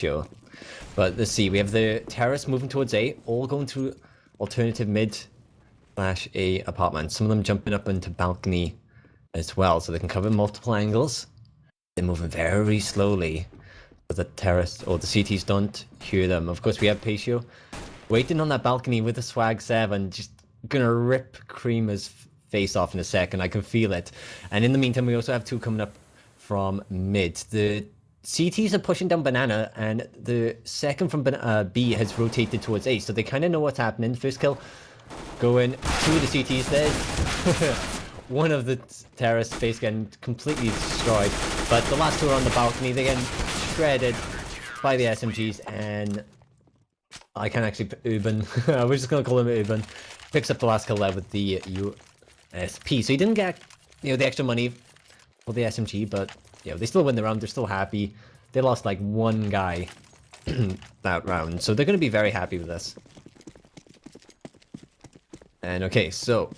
Sure. But let's see, we have the terrace moving towards A, all going through alternative mid / A apartment. Some of them jumping up into balcony as well, so they can cover multiple angles. They're moving very slowly, but the terrace or the CTs don't hear them. Of course, we have Patio waiting on that balcony with the swag 7, just gonna rip Creamer's face off in a second. I can feel it. And in the meantime, we also have 2 coming up from mid. The CTs are pushing down banana, and the second from B has rotated towards A, so they kind of know what's happening. First kill going to the CTs. There's one of the terrace face getting completely destroyed, but the last 2 are on the balcony. They're getting shredded by the SMGs, and I can't actually put Urban. We're just gonna call him Urban. Picks up the last kill there with the USP. So he didn't get, the extra money for the SMG, but they still win the round. They're still happy. They lost like 1 guy that round, so they're gonna be very happy with this. And okay, so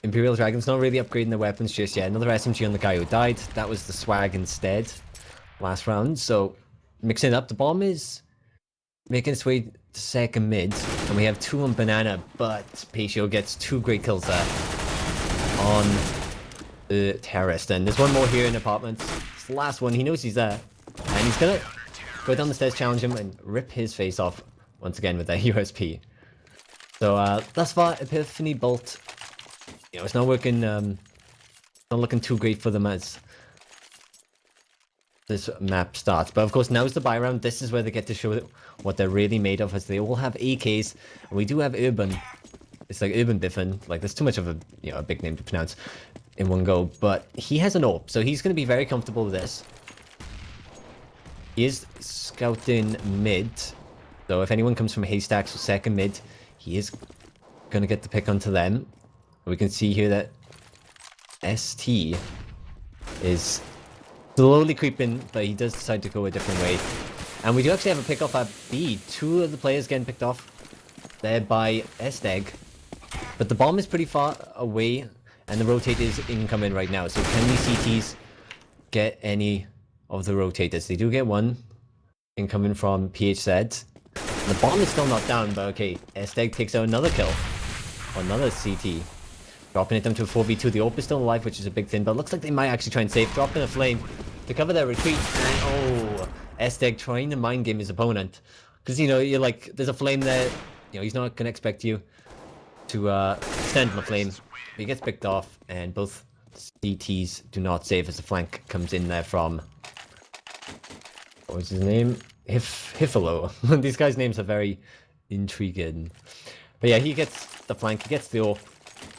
Imperial Dragon's not really upgrading their weapons just yet. Another SMG on the guy who died. That was the swag instead last round. So mixing it up, the bomb is making its way to second mid, and we have 2 on banana, but Patio gets 2 great kills there on the terrace. And there's one more here in apartments. It's the last one. He knows he's there, and he's gonna go down the stairs, challenge him, and rip his face off once again with that USP. So thus far, Epiphany Bolt, it's not working. Not looking too great for them as this map starts. But of course, now's the buy round. This is where they get to show what they're really made of, as they all have AKs, and we do have Urban. It's like Urban Biffin. Like, there's too much of a a big name to pronounce in one go. But he has an AWP, so he's going to be very comfortable with this. He is scouting mid, so if anyone comes from Haystacks or second mid, he is going to get the pick onto them. We can see here that ST is slowly creeping, but he does decide to go a different way. And we do actually have a pick off at B. 2 of the players getting picked off there by Esteg. But the bomb is pretty far away, and the rotator is incoming right now. So can these CTs get any of the rotators? They do get 1 incoming from PHZ. The bomb is still not down, but okay, Esteg takes out another kill. Another CT. Dropping it down to a 4v2. The AWP is still alive, which is a big thing, but it looks like they might actually try and save. Dropping a flame to cover their retreat. And Esteg trying to mind game his opponent. Because, you're like, there's a flame there. He's not going to expect you to stand on the flame. But he gets picked off, and both CTs do not save as the flank comes in there from... What was his name? Hiffalo. These guys' names are very intriguing. But yeah, he gets the flank, he gets the AWP.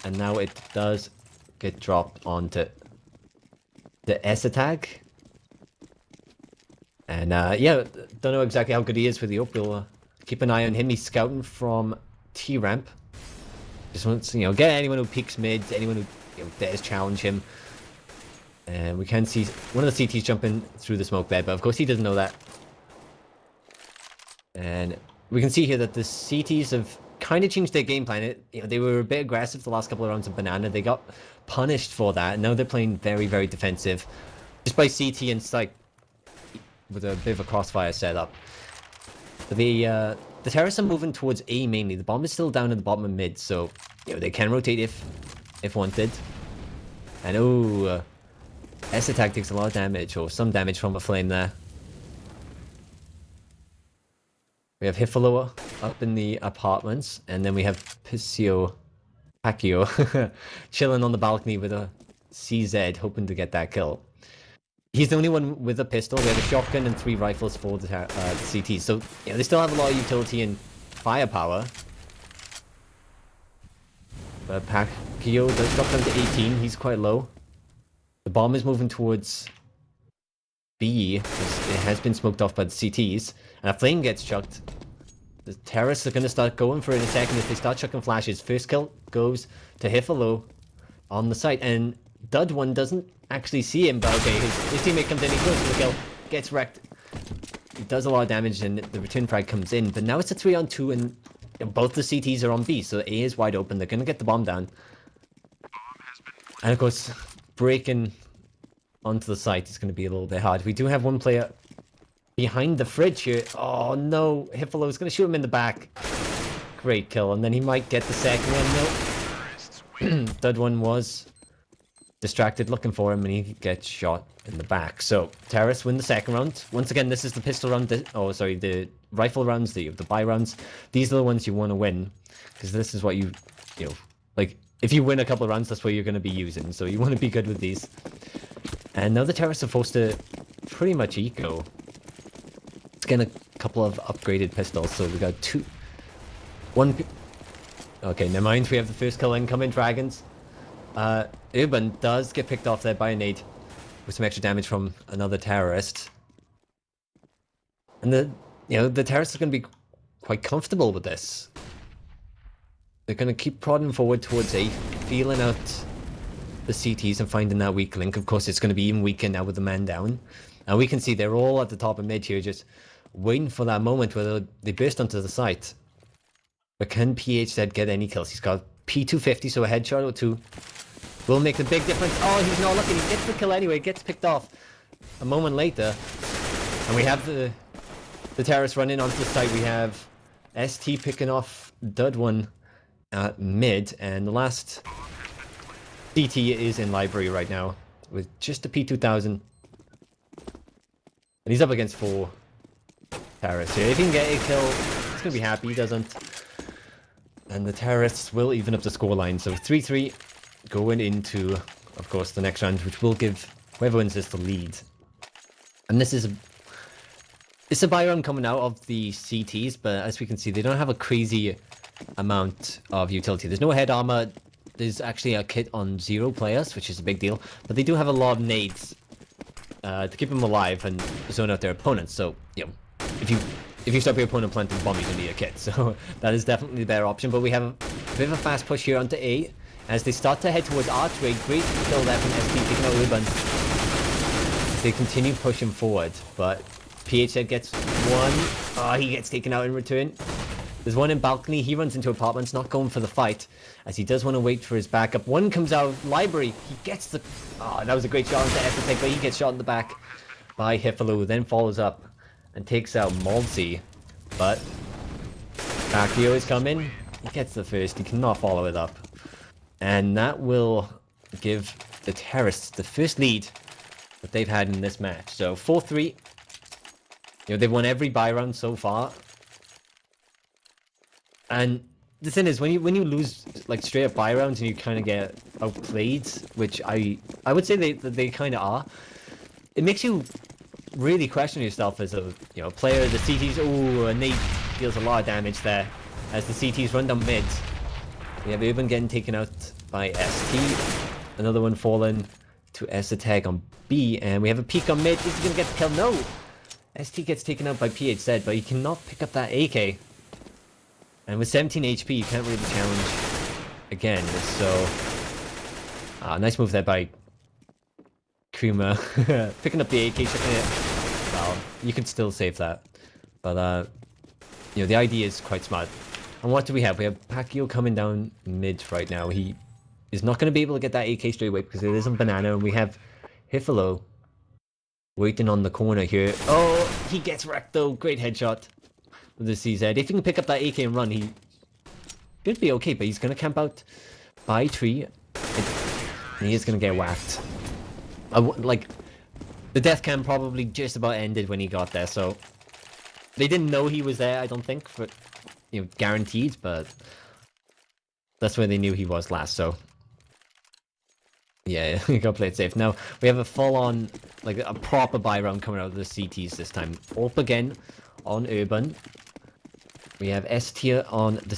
And now it does get dropped onto the S attack. And yeah, don't know exactly how good he is with the AWP. We'll keep an eye on him. He's scouting from T ramp. Just wants to, get anyone who peeks mid, anyone who dares challenge him. And we can see one of the CTs jumping through the smoke bed, but of course he doesn't know that. And we can see here that the CTs have kind of changed their game plan. They were a bit aggressive the last couple of rounds of banana. They got punished for that, and now they're playing very, very defensive. Just by CT and Psych with a bit of a crossfire setup. But the terrorists are moving towards A mainly. The bomb is still down at the bottom of mid, so they can rotate if wanted. And S attack takes a lot of damage, or some damage from a flame there. We have Hiffalo up in the apartments, and then we have Pacquiao chilling on the balcony with a CZ, hoping to get that kill. He's the only one with a pistol. We have a shotgun and 3 rifles for the CT. So they still have a lot of utility and firepower. But Pacquiao does drop down to 18. He's quite low. The bomb is moving towards B. It has been smoked off by the CTs. And a flame gets chucked. The terrorists are going to start going for it in a second if they start chucking flashes. First kill goes to Hiffalo on the site. And Dud1 doesn't actually see him, but okay, his teammate comes in, he goes for the kill, gets wrecked. He does a lot of damage, and the return frag comes in. But now it's a 3-on-2, and both the CTs are on B, so A is wide open. They're going to get the bomb down. And of course, breaking onto the site is going to be a little bit hard. We do have one player behind the fridge here. Oh no, Hippolo's gonna shoot him in the back. Great kill, and then he might get the second one. No. Third one was distracted looking for him, and he gets shot in the back. So terrorists win the second round. Once again, this is the pistol round. The rifle rounds, the buy rounds. These are the ones you want to win, because this is what you know, like if you win a couple of rounds, that's what you're going to be using. So you want to be good with these. And now the terrorists are forced to pretty much eco. Let's get a couple of upgraded pistols. So we got okay, never mind. We have the first kill incoming, Dragons. Urban does get picked off there by a nade with some extra damage from another terrorist. And the terrorists are going to be quite comfortable with this. They're going to keep prodding forward towards A, feeling out the CTs and finding that weak link. Of course, it's going to be even weaker now with the man down. And we can see they're all at the top of mid here, just waiting for that moment where they burst onto the site. But can PHZ get any kills? He's got P250, so a headshot or two will make the big difference. Oh, he's not looking. He gets the kill anyway. Gets picked off a moment later. And we have the terrorists running onto the site. We have ST picking off Dud one at mid. And the last CT is in library right now with just a P2000. And he's up against 4 terrorists here. If he can get a kill, he's going to be happy. He doesn't. And the terrorists will even up the scoreline. So 3-3 going into, of course, the next round, which will give whoever wins this the lead. And this is it's a buy round coming out of the CTs, but as we can see, they don't have a crazy amount of utility. There's no head armor. There's actually a kit on 0 players, which is a big deal. But they do have a lot of nades to keep them alive and zone out their opponents. So, if you stop your opponent planting bomb, you can need a kit. So that is definitely the better option. But we have a bit of a fast push here onto A as they start to head towards Archway. Great kill there from SP picking out Urban. They continue pushing forward, but PHZ gets one. Oh, he gets taken out in return. There's one in balcony. He runs into apartments, not going for the fight, as he does want to wait for his backup. One comes out of library. He gets the... Oh, that was a great shot into Epiphany, but he gets shot in the back by Hippolo, then follows up and takes out Maldsy. But Akio is coming. He gets the first. He cannot follow it up. And that will give the terrorists the first lead that they've had in this match. So 4-3. They've won every buy round so far. And the thing is, when you lose like straight up buy rounds and you kind of get outplayed, which I would say they kind of are, it makes you really question yourself as a player. The CTs, and Nate deals a lot of damage there as the CTs run down mid. We have Urban getting taken out by ST, another one falling to S attack on B, and we have a peek on mid. Is he gonna get the kill? No. ST gets taken out by PHZ, but he cannot pick up that AK. And with 17 HP, you can't really challenge again. So, nice move there by Kuma. Picking up the AK, chucking it. Well, you can still save that. But, the idea is quite smart. And what do we have? We have Pacquiao coming down mid right now. He is not going to be able to get that AK straight away because it isn't Banana. And we have Hiffalo waiting on the corner here. Oh, he gets wrecked though. Great headshot with the CZ. If he can pick up that AK and run, he should be okay. But he's going to camp out by tree. And he is going to get whacked. Like, the death cam probably just about ended when he got there. So they didn't know he was there, I don't think, for guaranteed. But that's where they knew he was last. So yeah, you gotta play it safe. Now, we have a full-on, like, a proper buy round coming out of the CTs this time. Orp again on Urban. We have S tier on the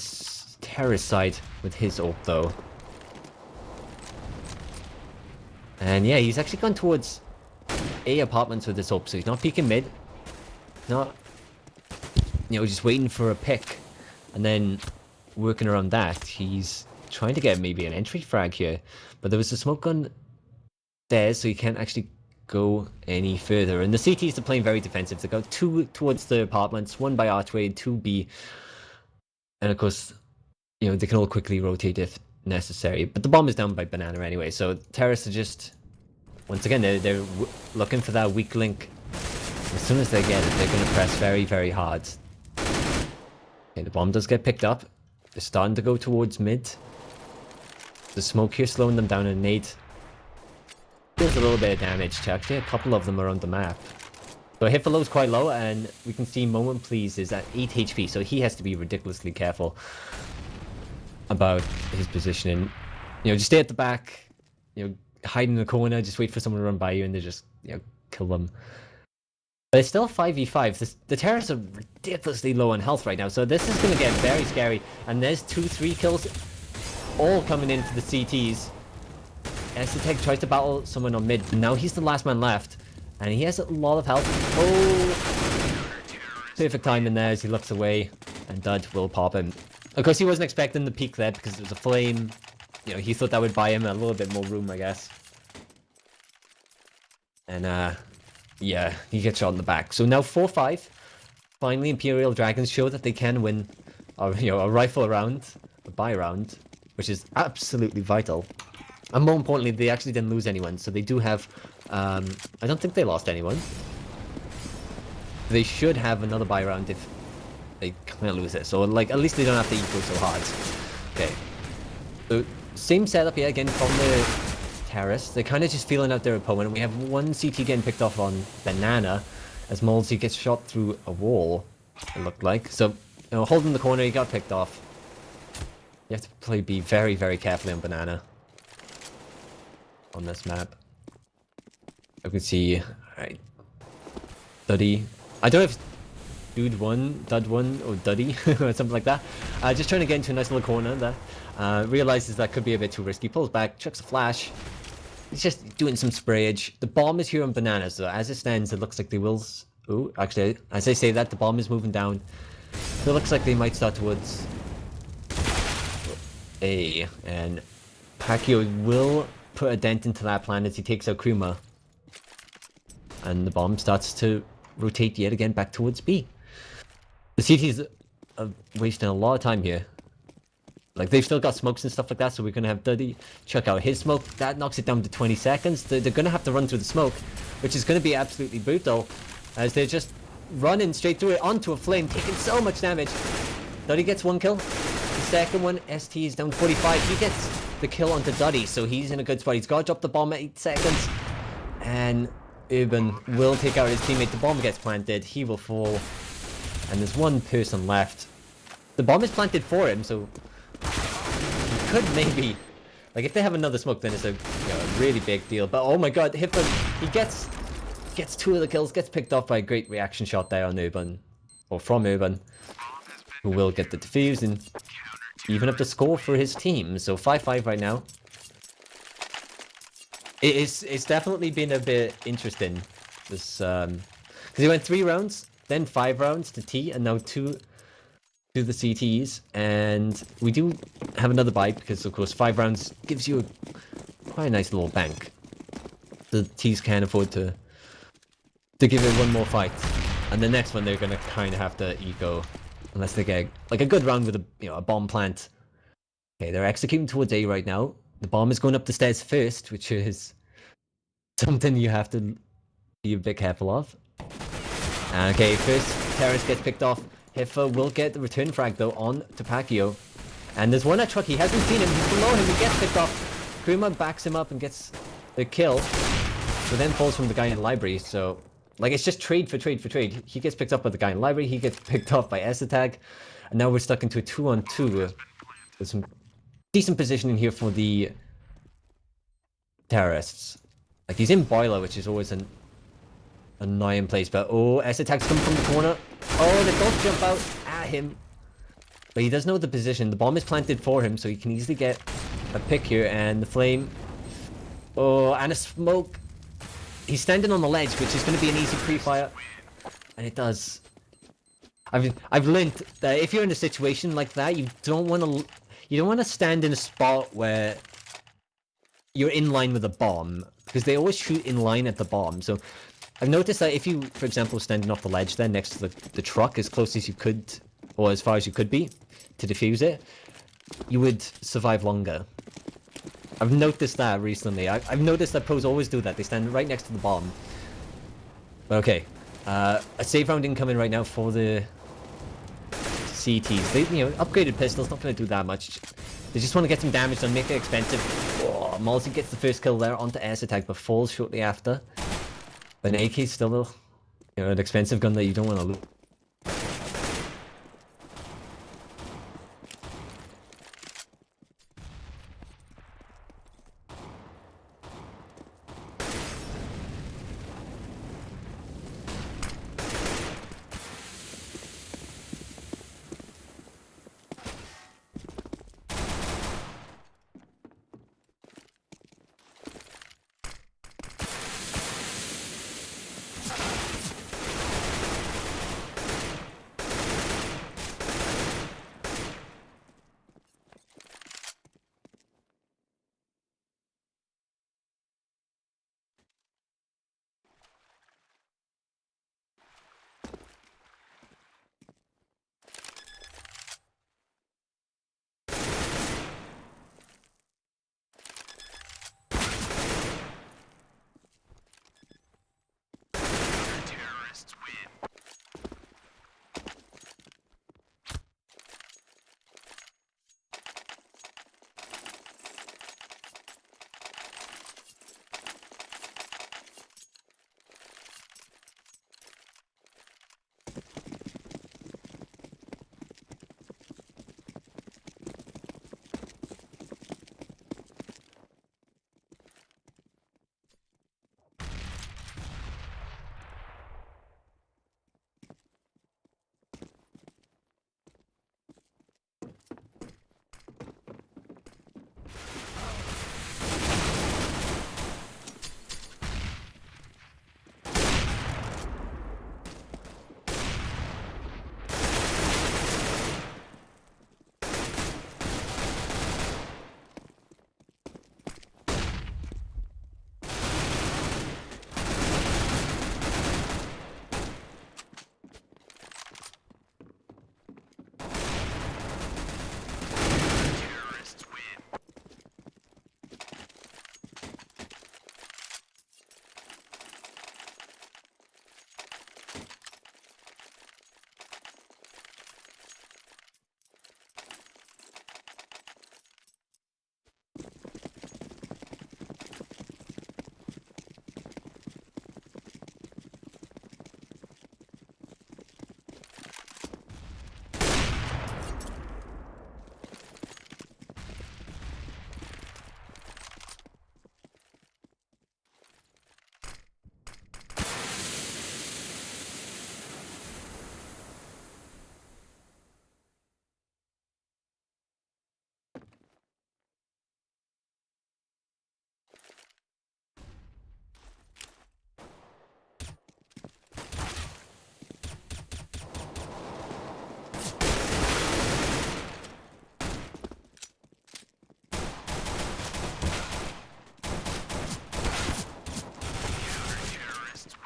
terrorist side with his Orp, though. And yeah, he's actually gone towards A apartments with this Orp, so he's not peeking mid. Not, just waiting for a pick. And then working around that, he's trying to get maybe an entry frag here. But there was a smoke gun there, so you can't actually go any further. And the CTs are playing very defensive. They got 2 towards the apartments, 1 by Archway, 2 B. And of course, they can all quickly rotate if necessary. But the bomb is down by Banana anyway, so terrorists are just... Once again, they're looking for that weak link As soon as they get it, they're going to press very, very hard. Okay, the bomb does get picked up. They're starting to go towards mid. The smoke here slowing them down, and nade deals a little bit of damage. Actually, a couple of them are on the map. So hit is quite low, and we can see Moment Please is at 8 HP, so he has to be ridiculously careful about his positioning. You know, just stay at the back, you know, hide in the corner, just wait for someone to run by you, and they just, you know, kill them. But it's still 5v5. The terrorists are ridiculously low on health right now, so this is going to get very scary. And there's 2-3 kills all coming in for the CTs. Esthetech tries to battle someone on mid, but now he's the last man left. And he has a lot of health. Oh! Perfect timing there as he looks away, and Dud will pop him. Of course, he wasn't expecting the peek there because it was a flame. You know, he thought that would buy him a little bit more room, I guess. And, yeah, he gets shot in the back. So now 4-5. Finally, Imperial Dragons show that they can win, you know, a rifle round, a buy round, which is absolutely vital. And more importantly, they actually didn't lose anyone, so they do have, I don't think they lost anyone. They should have another buy round if they can't lose it. So, like, at least they don't have to eco so hard. Okay. So, same setup here again from the terrorists. They're kind of just feeling out their opponent. We have one CT getting picked off on Banana as Molesy gets shot through a wall, it looked like. So, you know, holding the corner, he got picked off. You have to be very, very carefully on Banana on this map. You can see, alright, Duddy. I don't know if Dude 1, Dud 1, or Duddy, or something like that. Just trying to get into a nice little corner there. Realizes that could be a bit too risky. Pulls back, chucks a flash. He's just doing some sprayage. The bomb is here on Bananas, so as it stands, it looks like they will... Oh, actually, as I say that, the bomb is moving down. So it looks like they might start towards A. And Pacquiao will put a dent into that plan as he takes out Kruma. And the bomb starts to rotate yet again back towards B. The CTs are wasting a lot of time here. Like, they've still got smokes and stuff like that, so we're going to have Duddy chuck out his smoke. That knocks it down to 20 seconds. They're going to have to run through the smoke, which is going to be absolutely brutal, as they're just running straight through it onto a flame, taking so much damage. Duddy gets one kill. The second one, ST is down 45. He gets the kill onto Duddy, so he's in a good spot. He's got to drop the bomb at 8 seconds. And Urban will take out his teammate. The bomb gets planted. He will fall. And there's one person left. The bomb is planted for him, so he could maybe... Like, if they have another smoke, then it's a, you know, a really big deal. But oh my god, Hippo, he gets 2 of the kills, gets picked off by a great reaction shot there on Urban. Or from Urban. Who will get the defuse and even up the score for his team. So 5-5 right now. It's definitely been a bit interesting. This because he went 3 rounds, then 5 rounds to T, and now 2 to the CTs. And we do have another bite because, of course, 5 rounds gives you quite a nice little bank. The T's can't afford to give it one more fight, and the next one they're gonna kind of have to eco, unless they get like a good round with a bomb plant. Okay, they're executing towards A right now. The bomb is going up the stairs first, which is something you have to be a bit careful of. Okay, first terrorist gets picked off. Hiffa will get the return frag though on to Pacquiao. And there's one at truck, he hasn't seen him, he's below him, he gets picked off. Kruma backs him up and gets the kill. So then falls from the guy in the library, so... Like, it's just trade for trade for trade. He gets picked up by the guy in the library, he gets picked off by Esthetag. And now we're stuck into a 2-on-2 with some decent positioning here for the terrorists. Like, he's in boiler, which is always an annoying place, but oh, Esthetag's coming from the corner. Oh, they both jump out at him. But he does know the position. The bomb is planted for him, so he can easily get a pick here, and the flame. Oh, and a smoke. He's standing on the ledge, which is going to be an easy pre-fire. And it does. I've learned that if you're in a situation like that, you don't want to stand in a spot where you're in line with a bomb, because they always shoot in line at the bomb. So I've noticed that if you, for example, standing off the ledge there next to the truck as close as you could, or as far as you could be, to defuse it, you would survive longer. I've noticed that recently. I've noticed that pros always do that. They stand right next to the bomb. Okay. A save round incoming right now for the CTs. They, upgraded pistols, not going to do that much. They just want to get some damage done, make it expensive. Oh, Malty gets the first kill there onto Ace Attack, but falls shortly after. But an AK is still, an expensive gun that you don't want to lose.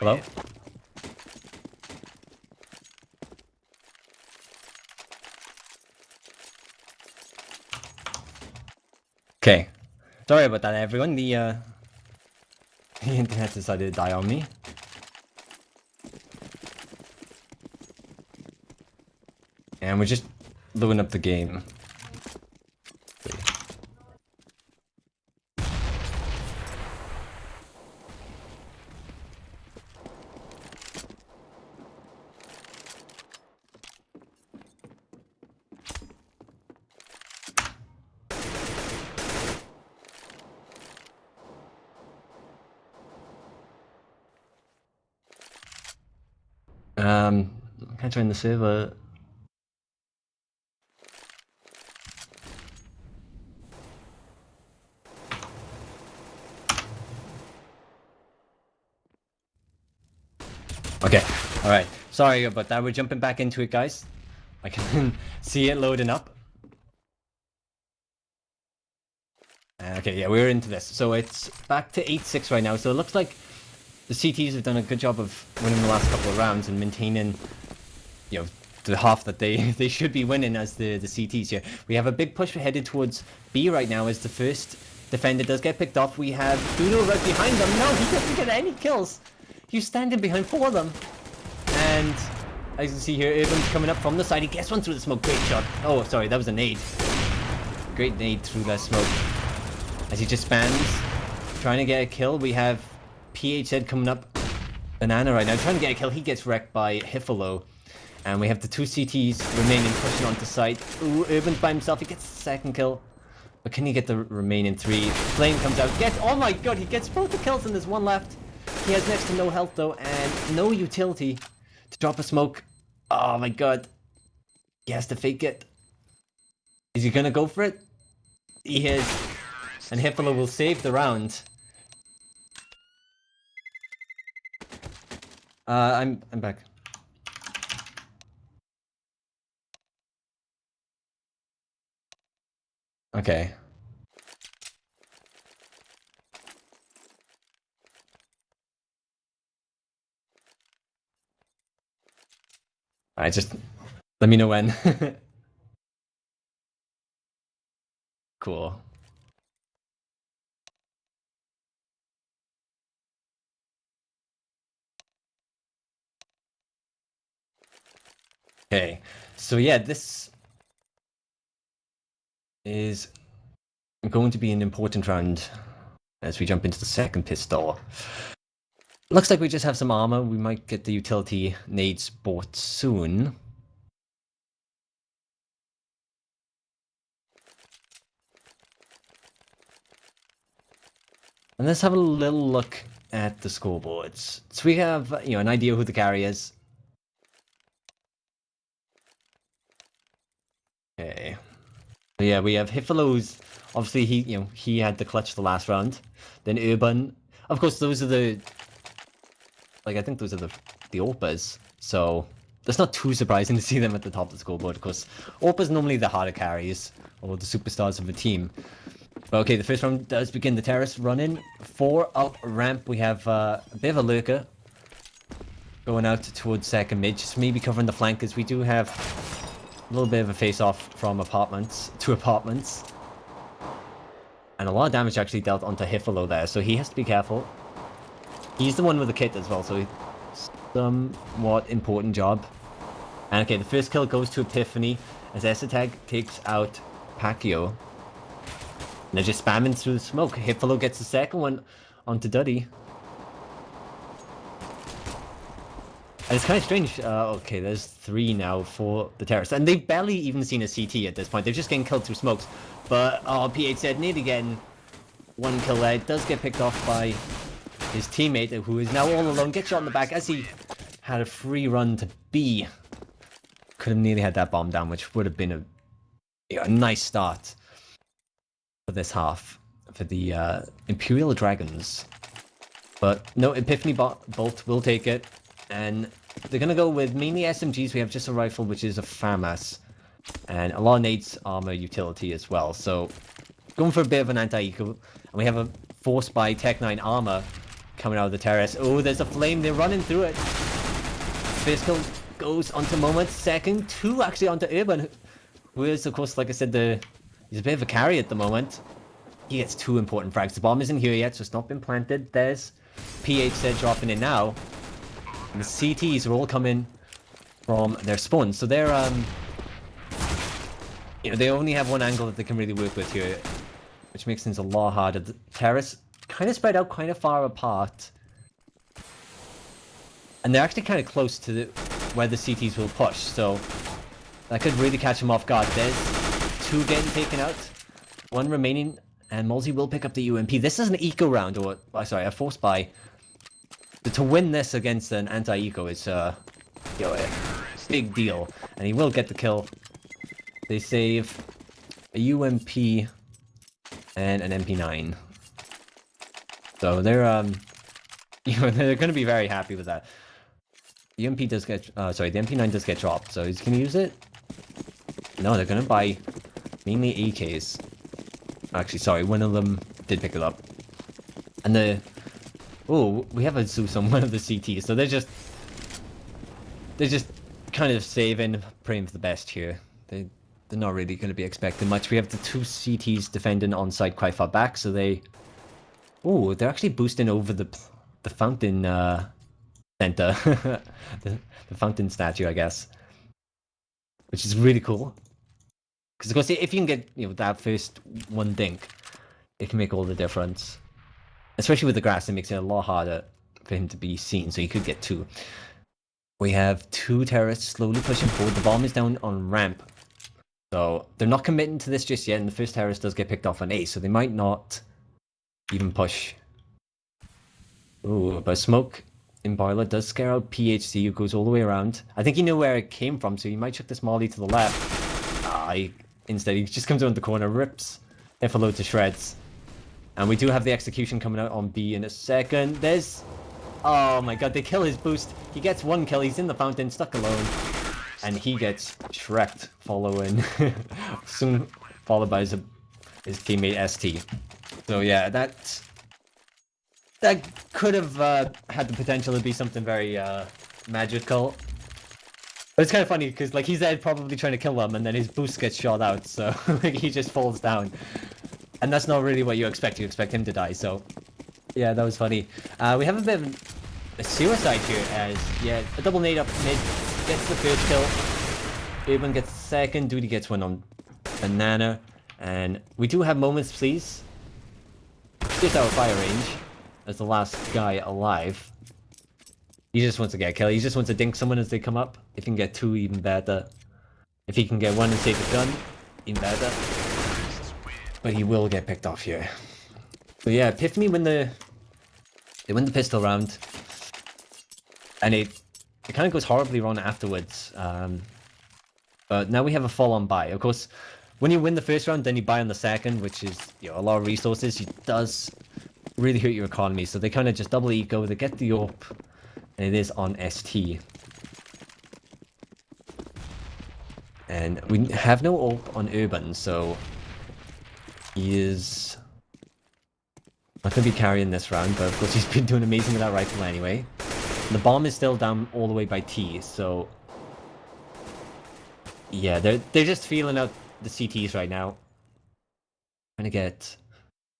Hello? Okay. Sorry about that, everyone. The internet decided to die on me. And we're just loading up the game. I can't join the server. Okay, alright. Sorry about that. We're jumping back into it, guys. I can see it loading up. Okay, yeah, we're into this. So it's back to 8-6 right now. So it looks like the CTs have done a good job of winning the last couple of rounds and maintaining, the half that they should be winning as the CTs here. We have a big push headed towards B right now as the first defender does get picked off. We have Duno right behind them. No, he doesn't get any kills. He's standing behind 4 of them. and as you can see here, Urban's coming up from the side. He gets one through the smoke. Great shot. Oh, sorry, that was a nade. Great nade through that smoke. As he just spams, trying to get a kill. We have PHZ coming up. Banana right now, trying to get a kill. He gets wrecked by Hiffalo. And we have the two CTs remaining, pushing onto site. Ooh, Urban's by himself. He gets the second kill. But can he get the remaining three? Flame comes out. Oh my god, he gets both the kills and there's one left. He has next to no health though, and no utility to drop a smoke. Oh my god. He has to fake it. Is he gonna go for it? He is. And Hiffalo will save the round. I'm back. Okay. Alright, just let me know when. Cool. Okay, so yeah, this is going to be an important round as we jump into the second pistol. Looks like we just have some armor. We might get the utility nades bought soon. And let's have a little look at the scoreboards. So we have, an idea who the carry is. Okay. So yeah, we have Hiffalo's. Obviously, he had the clutch the last round. Then Urban. Of course, those are the. I think those are the AWPers. So that's not too surprising to see them at the top of the scoreboard. Of course, AWPers normally the harder carries or the superstars of the team. But okay, the first round does begin. The terrorists run in. 4 up ramp. We have a bit of a lurker going out towards second mid, just maybe covering the flankers. We do have a little bit of a face-off from apartments to apartments. And a lot of damage actually dealt onto Hiffalo there, so he has to be careful. He's the one with the kit as well, so somewhat important job. And okay, the first kill goes to Epiphany as Esatag takes out Pacquiao. And they're just spamming through the smoke. Hiffalo gets the second one onto Duddy. And it's kind of strange. Okay, there's 3 now for the terrorists. And they've barely even seen a CT at this point. They're just getting killed through smokes. But, PH said nearly getting 1 kill there. It does get picked off by his teammate, who is now all alone. Gets shot in the back as he had a free run to B. Could have nearly had that bomb down, which would have been a nice start for this half for the Imperial Dragons. But no, Epiphany Bolt will take it. And they're going to go with mainly SMGs. We have just a rifle, which is a FAMAS. And a lot of nades armor utility as well. So going for a bit of an anti-eco. And we have a Force by Tech 9 armor coming out of the terrace. Oh, there's a flame. They're running through it. First kill goes onto Moment. Second, 2 actually onto Urban. Who is, of course, like I said, he's a bit of a carry at the moment. He gets 2 important frags. The bomb isn't here yet, so it's not been planted. There's PHZ dropping in now. And the CTs are all coming from their spawns. So they're, they only have one angle that they can really work with here, which makes things a lot harder. The terrace kind of spread out kind of far apart. And they're actually kind of close to where the CTs will push, so that could really catch them off guard. There's 2 getting taken out, 1 remaining, and Molsey will pick up the UMP. This is an eco round, or, sorry, a force buy. To win this against an anti-eco is, a big deal, and he will get the kill. They save a UMP and an MP9. So they're, they're going to be very happy with that. The UMP does get, the MP9 does get dropped, so he's going to use it. No, they're going to buy mainly AKs. Actually, sorry, one of them did pick it up. And we have a Zeus on one of the CTs, so they're just kind of saving, praying for the best here. They're not really going to be expecting much. We have the 2 CTs defending on site quite far back, so they're actually boosting over the fountain center. the fountain statue, I guess. Which is really cool. Because of course, if you can get that first one dink, it can make all the difference. Especially with the grass, it makes it a lot harder for him to be seen, so he could get 2. We have 2 terrorists slowly pushing forward. The bomb is down on ramp. So they're not committing to this just yet, and the first terrorist does get picked off on A, so they might not even push. Ooh, but smoke in boiler does scare out PHC, who goes all the way around. I think he knew where it came from, so he might chuck this molly to the left. Instead, he just comes around the corner, rips Ifalo to shreds. And we do have the execution coming out on B in a second. Oh my god, they kill his boost. He gets 1 kill, he's in the fountain, stuck alone. And he gets shreked following. Soon followed by his teammate ST. So yeah, that could have had the potential to be something very magical. But it's kind of funny because like he's there probably trying to kill them, and then his boost gets shot out, so like he just falls down. And that's not really what you expect. You expect him to die. So yeah, that was funny. We have a bit of a suicide here, as a double nade up mid gets the first kill. Urban gets the second. Duty gets 1 on Banana, and we do have moments, please. Just out of fire range as the last guy alive. He just wants to get a kill. He just wants to dink someone as they come up. If he can get 2, even better. If he can get 1 and save the gun, even better. But he will get picked off here. So yeah, Epiphany they win the pistol round. And it kind of goes horribly wrong afterwards. But now we have a full-on buy. Of course, when you win the first round, then you buy on the second, which is a lot of resources. It does really hurt your economy. So they kind of just double eco. They get the AWP. And it is on ST. And we have no AWP on Urban, so he is not going to be carrying this round, but of course he's been doing amazing with that rifle anyway. And the bomb is still down all the way by T, so yeah, they're just feeling out the CTs right now. Trying to get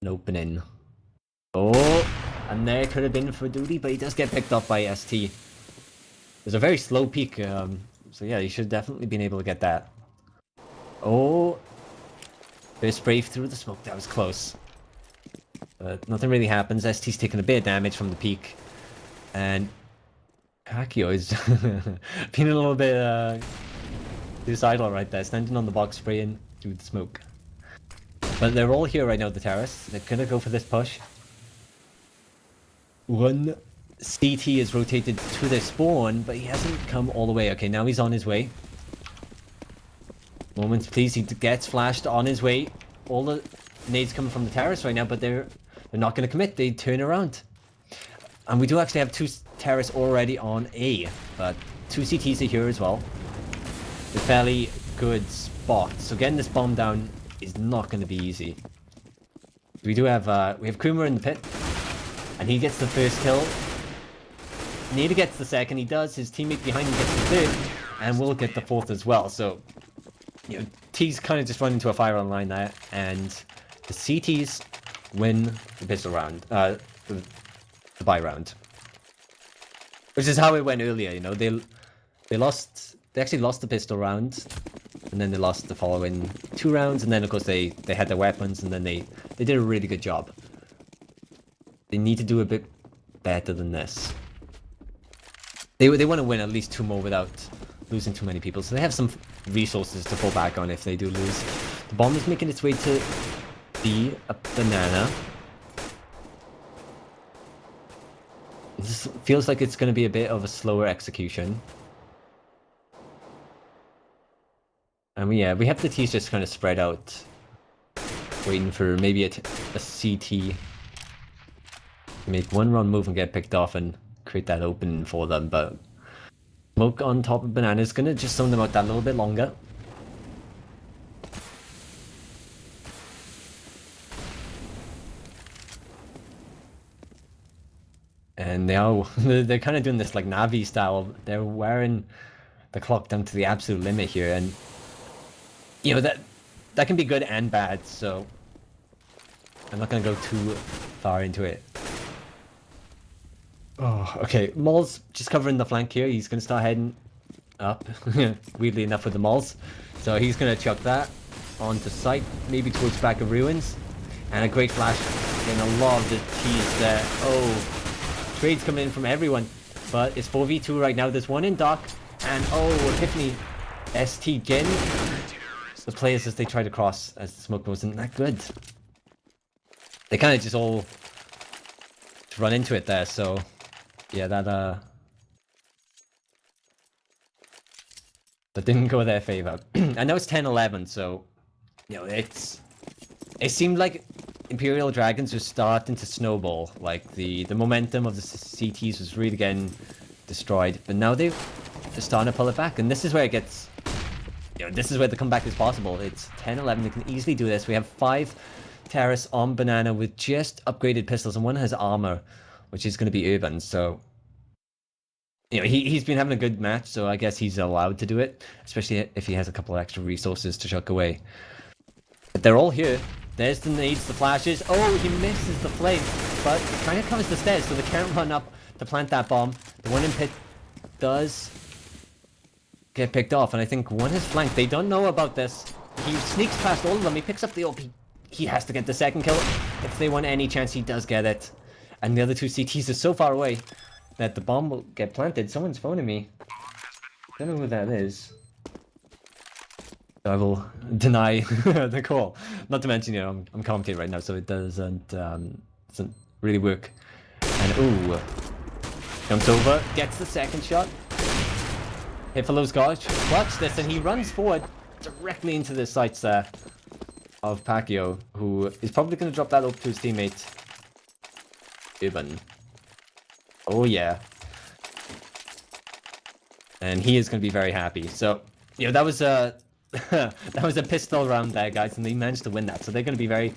an opening. Oh, and there could have been for Duty, but he does get picked up by ST. There's a very slow peak, so yeah, he should definitely been able to get that. Oh, there's spray through the smoke. That was close. But nothing really happens. ST's taking a bit of damage from the peak. And Hakio is being a little bit suicidal right there, standing on the box spraying through the smoke. But they're all here right now, the terrorists. They're gonna go for this push. 1 CT is rotated to their spawn, but he hasn't come all the way. Okay, now he's on his way. Moments, please. He gets flashed on his way. All the nades coming from the terrorists right now, but they're not going to commit. They turn around. And we do actually have 2 terrorists already on A, but 2 CTs are here as well. A fairly good spot. So getting this bomb down is not going to be easy. We do have Kuma in the pit, and he gets the first kill. Nada gets the second. He does. His teammate behind him gets the third, and will get the 4th as well. So T's kind of just run into a fire line there, and the CTs win the pistol round, the buy round, which is how it went earlier. They actually lost the pistol round, and then they lost the following 2 rounds, and then of course they had their weapons, and then they did a really good job. They need to do a bit better than this. They want to win at least 2 more without losing too many people, so they have some resources to fall back on if they do lose. The bomb is making its way to B, a Banana. This feels like it's going to be a bit of a slower execution. And we have the T's just kind of spread out, waiting for maybe a CT to make 1 wrong move and get picked off and create that opening for them, but smoke on top of Banana is going to just zone them out that little bit longer. And they're kind of doing this like Navi style. They're wearing the clock down to the absolute limit here, and that can be good and bad, so I'm not going to go too far into it. Oh, okay. Maul's just covering the flank here. He's going to start heading up, weirdly enough, with the Mauls. So he's going to chuck that onto site, maybe towards back of ruins. And a great flash in a lot of the T's there. Oh, trades coming in from everyone. But it's 4v2 right now. There's one in Dock. And oh, Epiphany, ST Gin. The players as they try to cross, as the smoke wasn't that good. They kind of just all run into it there, so yeah, that didn't go their favor. I know it's 10-11, so you know it seemed like Imperial Dragons were starting to snowball. Like the momentum of the CTs was really getting destroyed, but now they're starting to pull it back, and this is where it gets. You know, this is where the comeback is possible. It's 10-11. They can easily do this. We have 5 terrorists on Banana with just upgraded pistols, and one has armor, which is going to be Urban. So, you know, he's been having a good match, so I guess he's allowed to do it, especially if he has a couple of extra resources to chuck away. But they're all here. There's the nades, the flashes. Oh, he misses the flame, but it kind of covers the stairs, so they can't run up to plant that bomb. The one in pit does get picked off, and I think one is flanked. They don't know about this. He sneaks past all of them. He picks up the OP. He has to get the second kill. If they want any chance, he does get it. And the other 2 CTs are so far away that the bomb will get planted. Someone's phoning me. Don't know who that is. I will deny the call. Not to mention, you know, I'm commentating right now, so it doesn't really work. And ooh, jumps over, gets the second shot. Hiffalo's got clutch this, and he runs forward directly into the sights there of Pacquiao, who is probably going to drop that up to his teammate Urban. Oh yeah, and he is going to be very happy. So, you know, that was a that was a pistol round there, guys, and they managed to win that. So they're going to be very,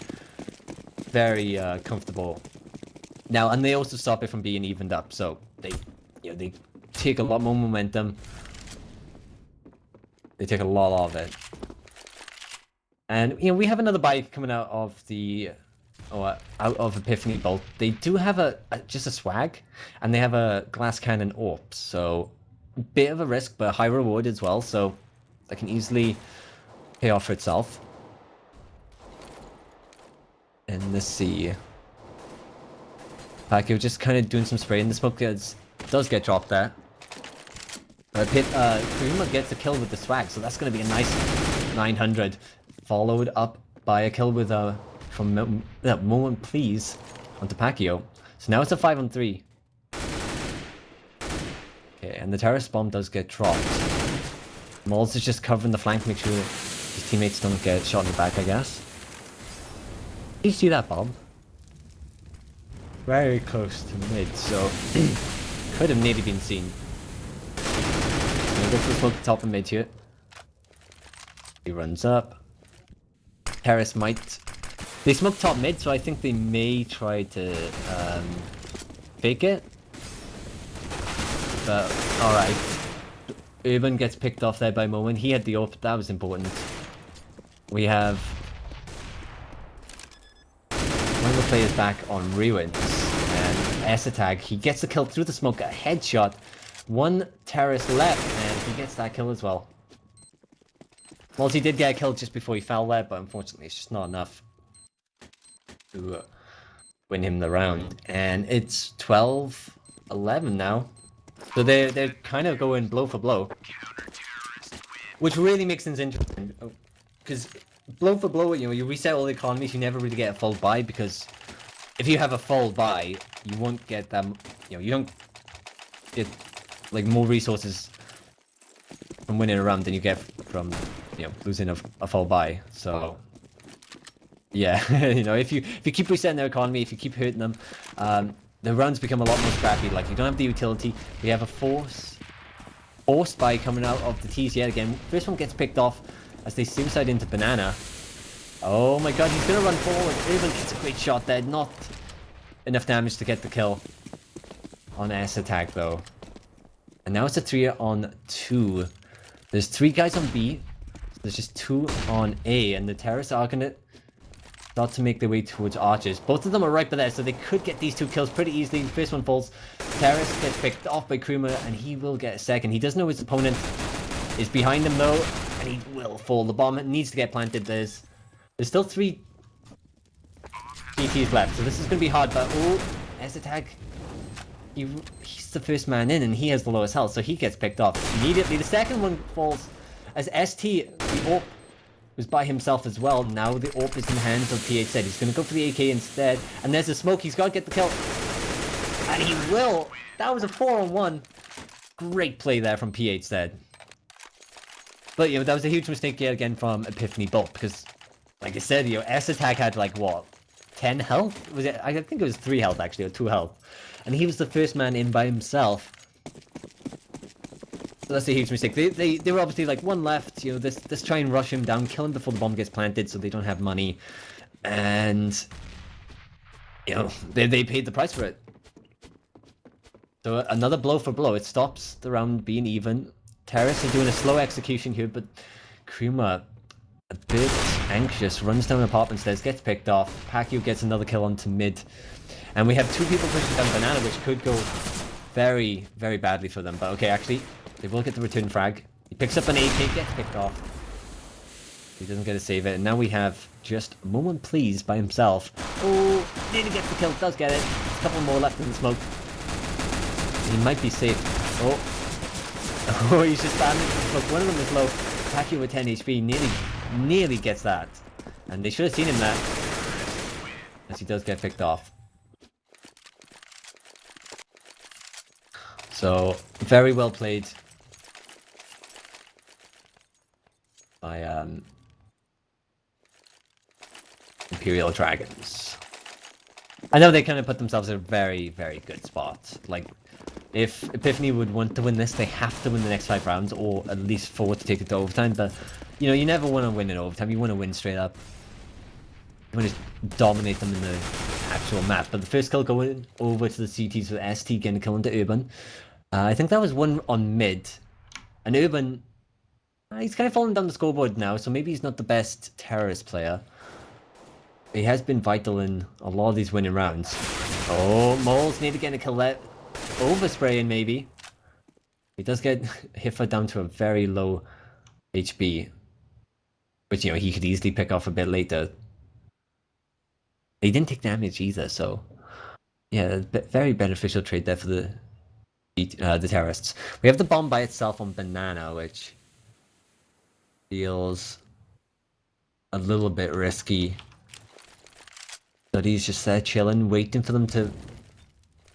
very comfortable now, and they also stop it from being evened up. So they, you know, they take a lot more momentum. They take a lot of it. And, you know, we have another bike coming out of the... out of Epiphany Bolt. They do have just a swag. And they have a glass cannon AWP. So, a bit of a risk, but high reward as well. So, that can easily pay off for itself. And let's see. Pacquiao just kind of doing some spraying. The smoke does get dropped there. Kurima gets a kill with the swag, so that's going to be a nice 900, followed up by a kill with from Moment Please onto Pacquiao. So now it's a 5-on-3. Okay, and the terrorist bomb does get dropped. Mauls is just covering the flank, make sure his teammates don't get shot in the back, I guess. Did you see that bomb? Very close to mid, so could have nearly been seen. Go for the smoke top and mid here. He runs up. Terrace might... They smoke top mid, so I think they may try to fake it. But, alright. Urban gets picked off there by Moment. He had the AWP, that was important. We have one of the players back on Ruins. And S-Attack, he gets the kill through the smoke, a headshot. One terrorist left, and he gets that kill as well. Well, he did get a kill just before he fell there, but unfortunately it's just not enough to win him the round. And it's 12-11 now. So they're kind of going blow for blow. Which really makes things interesting. Because blow for blow, you know, you reset all the economies, you never really get a full buy, because if you have a full buy, you won't get them, you know, you don't get like more resources from winning a round than you get from, you know, losing a full buy. So yeah, you know, if you keep resetting their economy, if you keep hurting them, the rounds become a lot more scrappy. Like, you don't have the utility. We have a force buy coming out of the T's yet again. First one gets picked off as they suicide into Banana. Oh my god, he's gonna run forward. Urban gets a great shot there. Not enough damage to get the kill on S-Attack though. And now it's a 3-on-2. There's 3 guys on B. So there's just 2 on A, and the terrorists are gonna start to make their way towards archers. Both of them are right by there, so they could get these 2 kills pretty easily. The first one falls. Terrace gets picked off by Kruma, and he will get a second. He does know his opponent is behind him, though, and he will fall. The bomb needs to get planted. There's still 3 GTs left, so this is going to be hard, but Ezatag, he's the first man in, and he has the lowest health, so he gets picked off immediately. The second one falls as ST, the AWP, was by himself as well. Now the AWP is in the hands of PHZ. He's going to go for the AK instead, and there's a smoke. He's got to get the kill, and he will. That was a 4-on-1. Great play there from PHZ. But, that was a huge mistake yet again from Epiphany Bolt, because, like I said, S-Attack had, like, what, 10 health? Was it? I think it was 3 health, actually, or 2 health. And he was the first man in by himself. So that's a huge mistake. They were obviously, like, 1 left, let's try and rush him down, kill him before the bomb gets planted so they don't have money. And, they paid the price for it. So another blow for blow. It stops the round being even. Terrace are doing a slow execution here, but Kruma, a bit anxious, runs down apartment stairs, gets picked off. Pacquiao gets another kill onto mid. And we have 2 people pushing down Banana, which could go very, very badly for them. But okay, actually, they will get the return frag. He picks up an AK, gets picked off. He doesn't get to save it. And now we have just Moment Please by himself. Oh, didn't get the kill, does get it. There's a couple more left in the smoke. He might be safe. Oh, he's just spamming. Look, one of them is low. Pacquiao with 10 HP nearly gets that. And they should have seen him there. As he does get picked off. So, very well played by Imperial Dragons. I know they kind of put themselves in a very, very good spot. Like, if Epiphany would want to win this, they have to win the next 5 rounds, or at least 4 to take it to overtime. But, you never want to win in overtime. You want to win straight up. You want to dominate them in the actual map. But the first kill going over to the CTs with ST getting a kill into Urban. I think that was one on mid. And Urban, he's kind of falling down the scoreboard now, so maybe he's not the best terrorist player. He has been vital in a lot of these winning rounds. Oh, Moles need to get a kill there. Overspraying maybe. He does get Hiffa down to a very low HP, which he could easily pick off a bit later. He didn't take damage either, so yeah, very beneficial trade there for the terrorists. We have the bomb by itself on Banana, which feels a little bit risky. But he's just there chilling, waiting for them to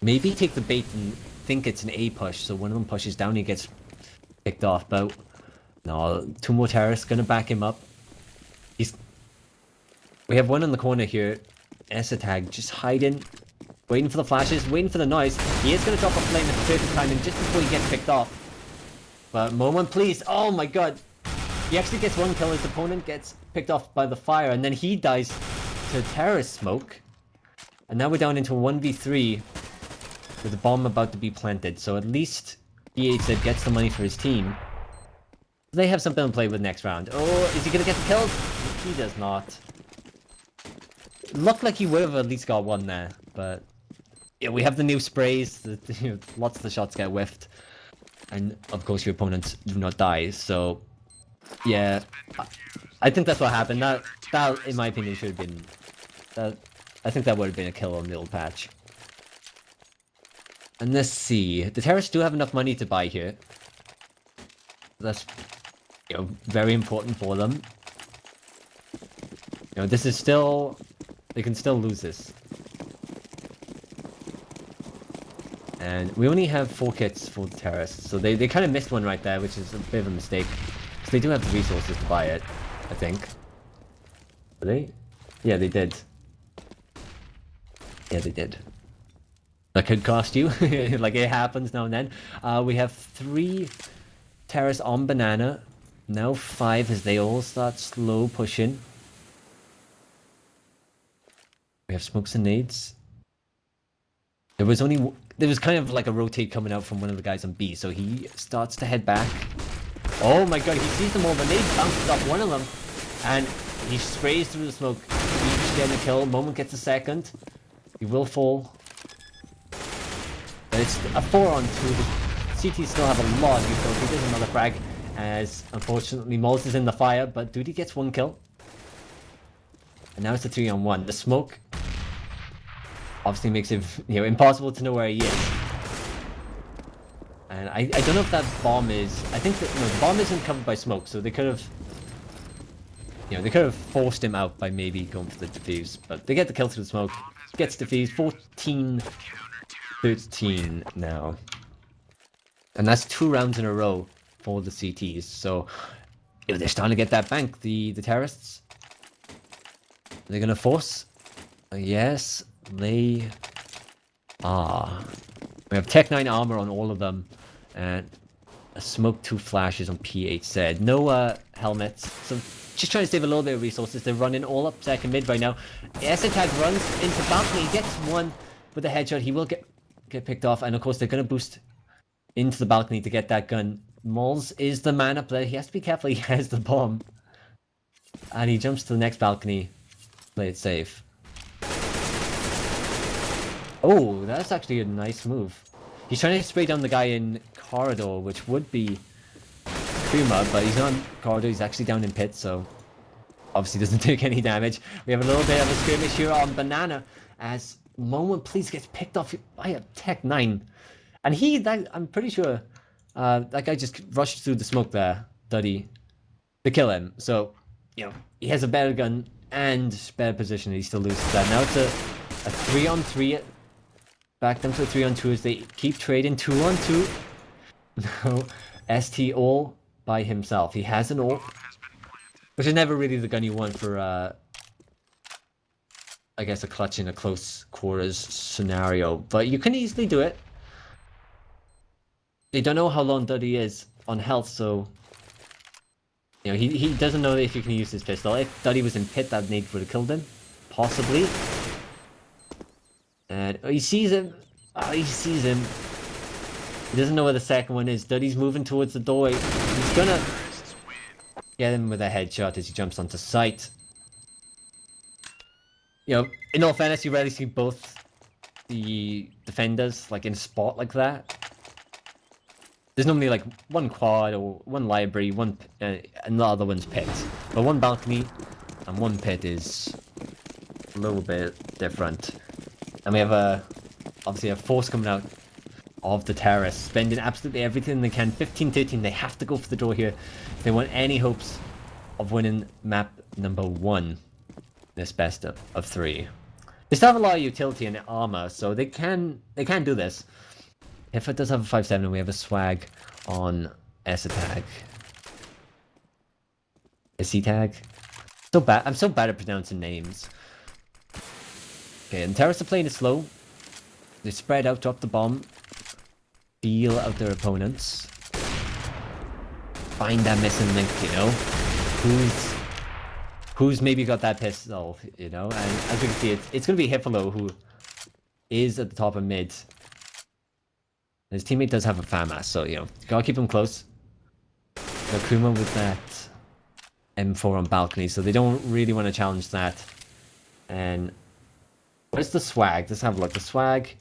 maybe take the bait and think it's an A push, so one of them pushes down, he gets picked off, but no, 2 more terrorists gonna back him up. We have one in the corner here, S-Tag, just hiding, waiting for the flashes, waiting for the noise. He is gonna drop a flame at the perfect timing just before he gets picked off. But Moment Please, oh my god. He actually gets 1 kill, his opponent gets picked off by the fire, and then he dies to terrorist smoke. And now we're down into a 1v3 with the bomb about to be planted. So at least PHZ gets the money for his team. They have something to play with next round. Oh, is he gonna get the kills? He does not. Looked like he would have at least got 1 there, but yeah, we have the new sprays. Lots of the shots get whiffed, and of course your opponents do not die. So yeah, I think that's what happened. That in my opinion should have been. I think that would have been a kill on the old patch. And let's see. The terrorists do have enough money to buy here. That's very important for them. This is still, they can still lose this. And we only have 4 kits for the terrorists, so they kind of missed one right there, which is a bit of a mistake. So they do have the resources to buy it, I think. Did they? Yeah, they did. Yeah, they did. That could cost you, like it happens now and then. We have 3 terrorists on Banana, now 5 as they all start slow pushing. We have smokes and nades. There was kind of like a rotate coming out from one of the guys on B, so he starts to head back. Oh my god, he sees them all, the nade bounces off one of them, and he sprays through the smoke. He getting a kill. Moment gets a second. He will fall. But it's a 4-on-2. The CT still have a lot of utility. There's another frag, as unfortunately Moles is in the fire, but Duty gets 1 kill. And now it's a 3-on-1. The smoke obviously makes it, you know, impossible to know where he is. And I don't know if that bomb is... I think that, no, the bomb isn't covered by smoke, so they could have... You know, they could have forced him out by maybe going for the defuse. But they get the kill through the smoke. Gets defused. 14-13 now. And that's 2 rounds in a row for the CTs. So, you know, they're starting to get that bank. The terrorists. They're going to force? Yes, they are. We have Tech 9 armor on all of them. And a smoke 2 flashes on PHZ. No helmets. So just trying to save a little bit of resources. They're running all up second mid right now. S-Attack runs into balcony. He gets 1 with a headshot. He will get picked off. And of course they're going to boost into the balcony to get that gun. Moles is the man up there. He has to be careful. He has the bomb. And he jumps to the next balcony. Play it safe. Oh, that's actually a nice move. He's trying to spray down the guy in corridor, which would be Kuma, but he's not in corridor, he's actually down in pit, so obviously doesn't take any damage. We have a little bit of a skirmish here on Banana, as Moment Please gets picked off by a Tech 9. And I'm pretty sure that guy just rushed through the smoke there, Duddy, to kill him. So, you know, he has a better gun and better position, and he still loses that. Now it's a 3-on-3. Back them to a 3-on-2 as they keep trading 2-on-2. No, ST all by himself. He has an AWP, which is never really the gun you want for, I guess, a clutch in a close quarters scenario. But you can easily do it. They don't know how long Duddy is on health, so... You know, he doesn't know if he can use his pistol. If Duddy was in pit, that nade would have killed him. Possibly. And he sees him. Oh, he sees him. He doesn't know where the second one is. Duddy's moving towards the door. He's gonna get him with a headshot as he jumps onto site. You know, in all fairness, you rarely see both the defenders like in a spot like that. There's normally like one quad or one library, and the other one's pit. But one balcony and one pit is a little bit different. And we have obviously a force coming out of the terrorists, spending absolutely everything they can. 15-13, they have to go for the door here if they want any hopes of winning map number 1. This best of 3. They still have a lot of utility and armor, so they can do this. If it does have a 5-7, we have a swag on S-Attack. S-Tag? So bad. I'm so bad at pronouncing names. Okay, and terrorists are playing it slow. They spread out, drop the bomb, feel out their opponents. Find that missing link, you know? Who's maybe got that pistol, you know? And as we can see, it's going to be Hiffalo who is at the top of mid. His teammate does have a FAMAS, so, you know, gotta keep him close. Got Kuma with that M4 on balcony, so they don't really want to challenge that. And where's the swag? Let's have a look. The swag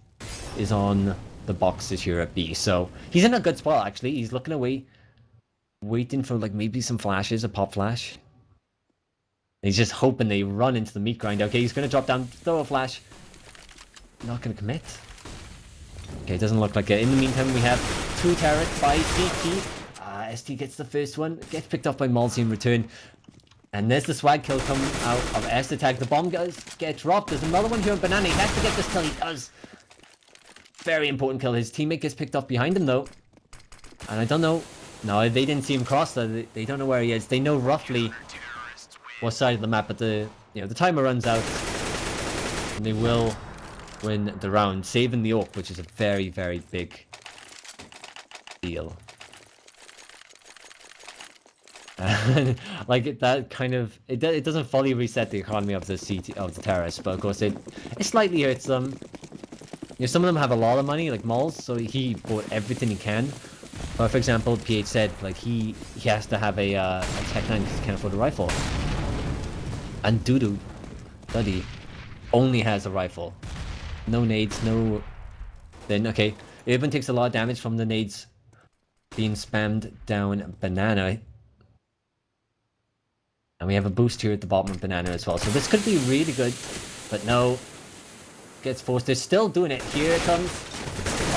is on the boxes here at B, so he's in a good spot, actually. He's looking away, waiting for, like, maybe some flashes, a pop flash. He's just hoping they run into the meat grind. Okay, he's going to drop down, throw a flash. Not going to commit. Okay, it doesn't look like it. In the meantime, we have 2 terrorists by CT. ST gets the first one, gets picked off by Malsey in return. And there's the swag kill coming out of S-Attack. The bomb does get dropped. There's another one here on Banana. He has to get this kill. He does. Very important kill. His teammate gets picked off behind him, though. And I don't know. No, they didn't see him cross. They don't know where he is. They know roughly what side of the map, but the timer runs out. And they will win the round, saving the AWP, which is a very, very big deal. Like that kind of it doesn't fully reset the economy of the terrorists, but of course it slightly hurts them. You know, some of them have a lot of money, like Moles, so he bought everything he can. But for example, PH said like he has to have a Tech 9 because he can't afford a rifle. And Dudu Study only has a rifle. No nades, no... Then, okay. Urban takes a lot of damage from the nades being spammed down Banana. And we have a boost here at the bottom of Banana as well. So this could be really good. But no. Gets forced. They're still doing it. Here it comes.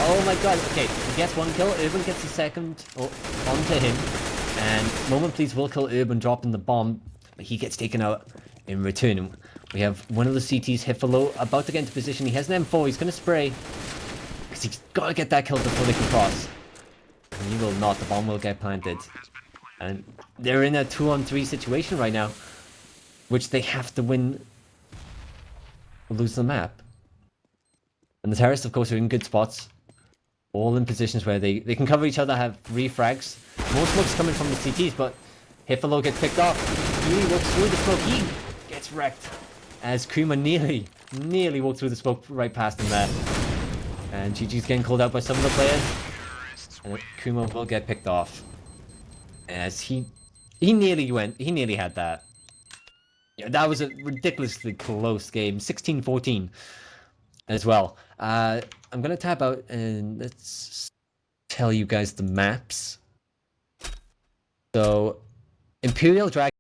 Oh my god. Okay, he gets one kill. Urban gets the second onto him. And Moment Please will kill Urban, dropping the bomb. But he gets taken out in return. We have one of the CTs, Hiffalo, about to get into position. He has an M4. He's going to spray. Because he's got to get that kill before they can cross. And he will not. The bomb will get planted. And they're in a 2-on-3 situation right now. Which they have to win or lose the map. And the terrorists, of course, are in good spots. All in positions where they can cover each other, have refrags. More smoke's coming from the CTs, but Hiffalo gets picked off. He walks through the smoke. He gets wrecked. As Kuma nearly walked through the smoke right past him there. And GG's getting called out by some of the players. And Kuma will get picked off. As he nearly had that. Yeah, that was a ridiculously close game. 16-14 as well. I'm going to tap out and let's tell you guys the maps. So, Imperial Dragon.